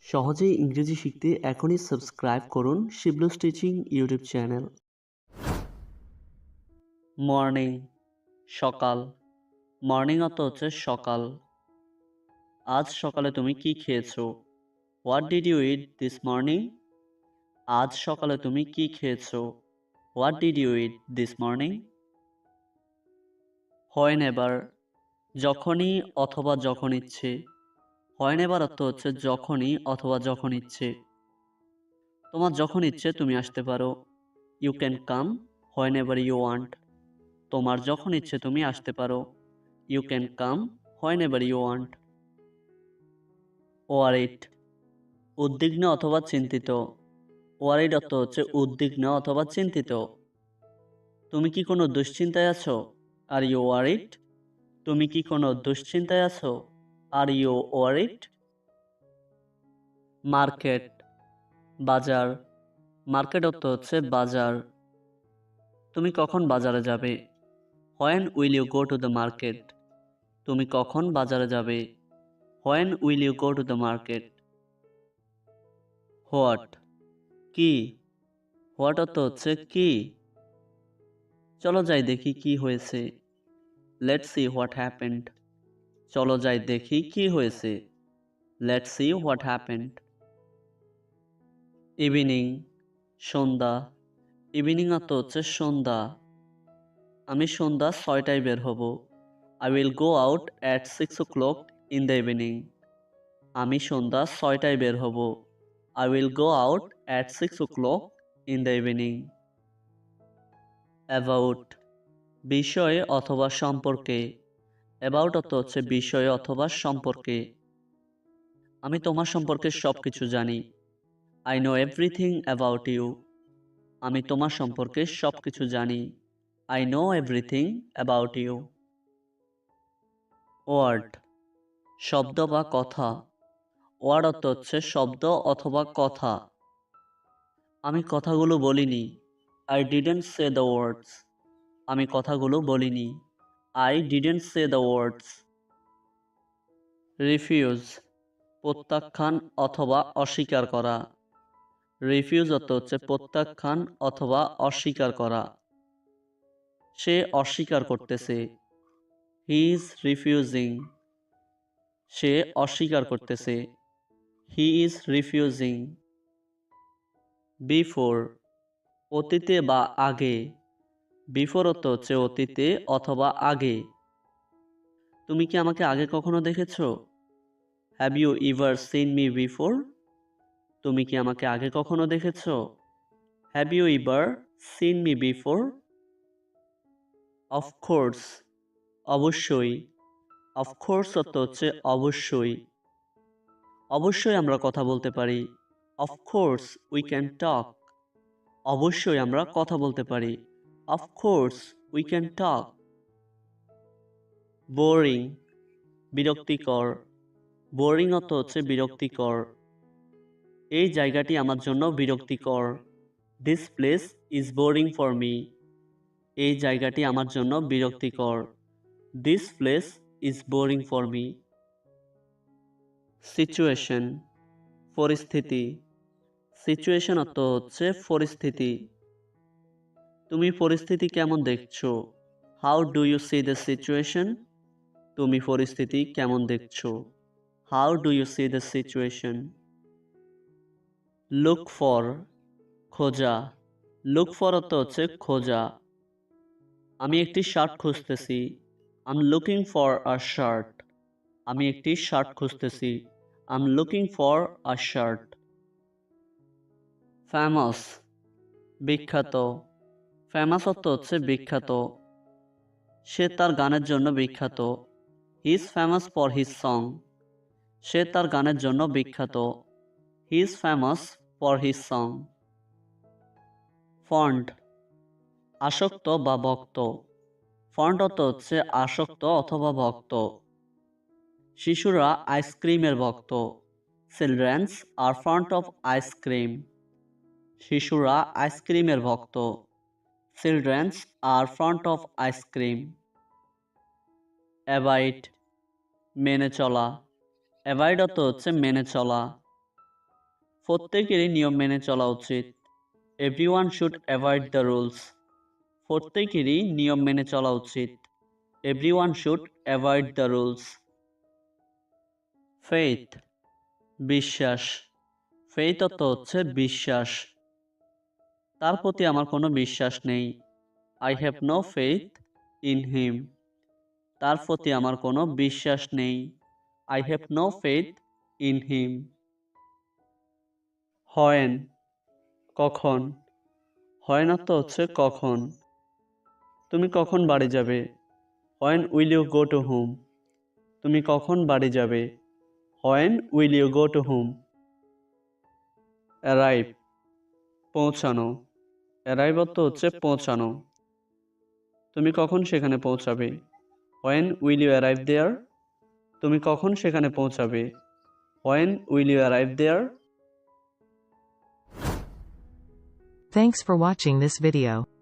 সহজেই ইংরেজি শিখতে এখনই সাবস্ক্রাইব করুন Shiblu's teaching YouTube channel. Morning, সকাল। মর্নিং অর্থ হচ্ছে সকাল। আজ সকালে তুমি কি খেয়েছো? What did you eat this morning? আজ সকালে তুমি কি খেয়েছো? What did you eat this morning? Whenever, যখনই অথবা যখন ইচ্ছে। হোয়েনেভার অর্থ হচ্ছে যখনই অথবা যখন ইচ্ছে। তোমার যখন ইচ্ছে তুমি আসতে পারো। You can come whenever you want. তোমার যখন ইচ্ছে তুমি আসতে পারো। You can come whenever you want. Worried, উদ্বিগ্ন অথবা চিন্তিত। ওয়ারিড অর্থ হচ্ছে উদ্বিগ্ন অথবা চিন্তিত। তুমি কি কোনো দুশ্চিন্তায় আছো? Are you worried? তুমি কি কোনো দুশ্চিন্তায় আছো? Are you worried? মার্কেট, বাজার। মার্কেট অর্থ হচ্ছে বাজার। তুমি কখন বাজারে যাবে? When will you go to the market? তুমি কখন বাজারে যাবে? When will you go to the market? What, কি। হোয়াট অর্থ হচ্ছে কি। চলো যাই দেখি কি হয়েছে। Let's see what happened. চলো যাই দেখি কি হয়েছে। Let's see what happened. Evening, সন্ধ্যা। ইভিনিং অর্থ হচ্ছে সন্ধ্যা। আমি সন্ধ্যা 6টায় বের হব। I will go out at 6 o'clock in the evening. আমি সন্ধ্যা 6টায় বের হব। I will go out at 6 o'clock in the evening. About, বিষয়ে অথবা সম্পর্কে। অ্যাবাউট অর্থ হচ্ছে বিষয়ে অথবা সম্পর্কে। আমি তোমার সম্পর্কে সবকিছু জানি। I know everything about you. আমি তোমার সম্পর্কে সবকিছু জানি। I know everything about you. Word, শব্দ বা কথা। ওয়ার্ড অর্থ হচ্ছে শব্দ অথবা কথা। আমি কথাগুলো বলিনি। I didn't say the words. আমি কথাগুলো বলিনি। I didn't say the words. Refuse, প্রত্যাখ্যান অথবা অস্বীকার করা। রিফিউজ অর্থ হচ্ছে প্রত্যাখ্যান অথবা অস্বীকার করা। সে অস্বীকার করতেছে। He is refusing. সে অস্বীকার করতেছে। He is refusing. বিফোর, অতীতে বা আগে। বিফোর অর্থ হচ্ছে অতীতে অথবা আগে। তুমি কি আমাকে আগে কখনো দেখেছো? Have you ever seen me before? তুমি কি আমাকে আগে কখনো দেখেছো? Have you ever seen me before? Of course, অবশ্যই। অফকোর্স অর্থ হচ্ছে অবশ্যই। অবশ্যই আমরা কথা বলতে পারি। Of course we can talk. অবশ্যই আমরা কথা বলতে পারি। Of course we can talk. Boring, বিরক্তিকর। বোরিং অর্থ হচ্ছে বিরক্তিকর। এই জায়গাটি আমার জন্য বিরক্তিকর। This place is boring for me. এই জায়গাটি আমার জন্য বিরক্তিকর। This place is boring for me. Situation, পরিস্থিতি। সিচুয়েশন অর্থ হচ্ছে পরিস্থিতি। তুমি পরিস্থিতি কেমন দেখছো? How do you see the situation? তুমি পরিস্থিতি কেমন দেখছো? How do you see the situation? Look for, খোঁজা। লুক ফর অর্থ হচ্ছে খোঁজা। আমি একটি শার্ট খুঁজতেছি। I am looking for a shirt. আমি একটি শার্ট খুঁজতেছি। I am looking for a shirt. Famous, বিখ্যাত। ফেমাস অর্থ হচ্ছে বিখ্যাত। সে তার গানের জন্য বিখ্যাত। He is famous for his song. সে তার গানের জন্য বিখ্যাত। He is famous for his song. Fond, আসক্ত বা ভক্ত। ফন্ড অর্থ হচ্ছে আসক্ত অথবা ভক্ত। শিশুরা আইসক্রিমের ভক্ত। Childrens are fond of ice cream. শিশুরা আইসক্রিমের ভক্ত। Childrens are fond of ice cream. Avoid, মেনে চলা। অ্যাভয়েড অর্থ হচ্ছে মেনে চলা। প্রত্যেকেরই নিয়ম মেনে চলা উচিত। Everyone should avoid the rules. প্রত্যেকেরই নিয়ম মেনে চলা উচিত। Everyone should avoid the rules. Faith, বিশ্বাস। ফেইথ অর্থ হচ্ছে বিশ্বাস। তার প্রতি আমার কোনো বিশ্বাস নেই। I have no faith in him. তার প্রতি আমার কোনো বিশ্বাস নেই। I have no faith in him. When, কখন। হোয়েন অর্থ হচ্ছে কখন। তুমি কখন বাড়ি যাবে? When will you go to home. তুমি কখন বাড়ি যাবে? When will you go to home. Arrive, পৌঁছানো। অ্যারাইভ অর্থ হচ্ছে পৌঁছানো। তুমি কখন সেখানে পৌঁছাবে? When will you arrive there. তুমি কখন সেখানে পৌঁছাবে? When will you arrive there. Thanks for watching this video.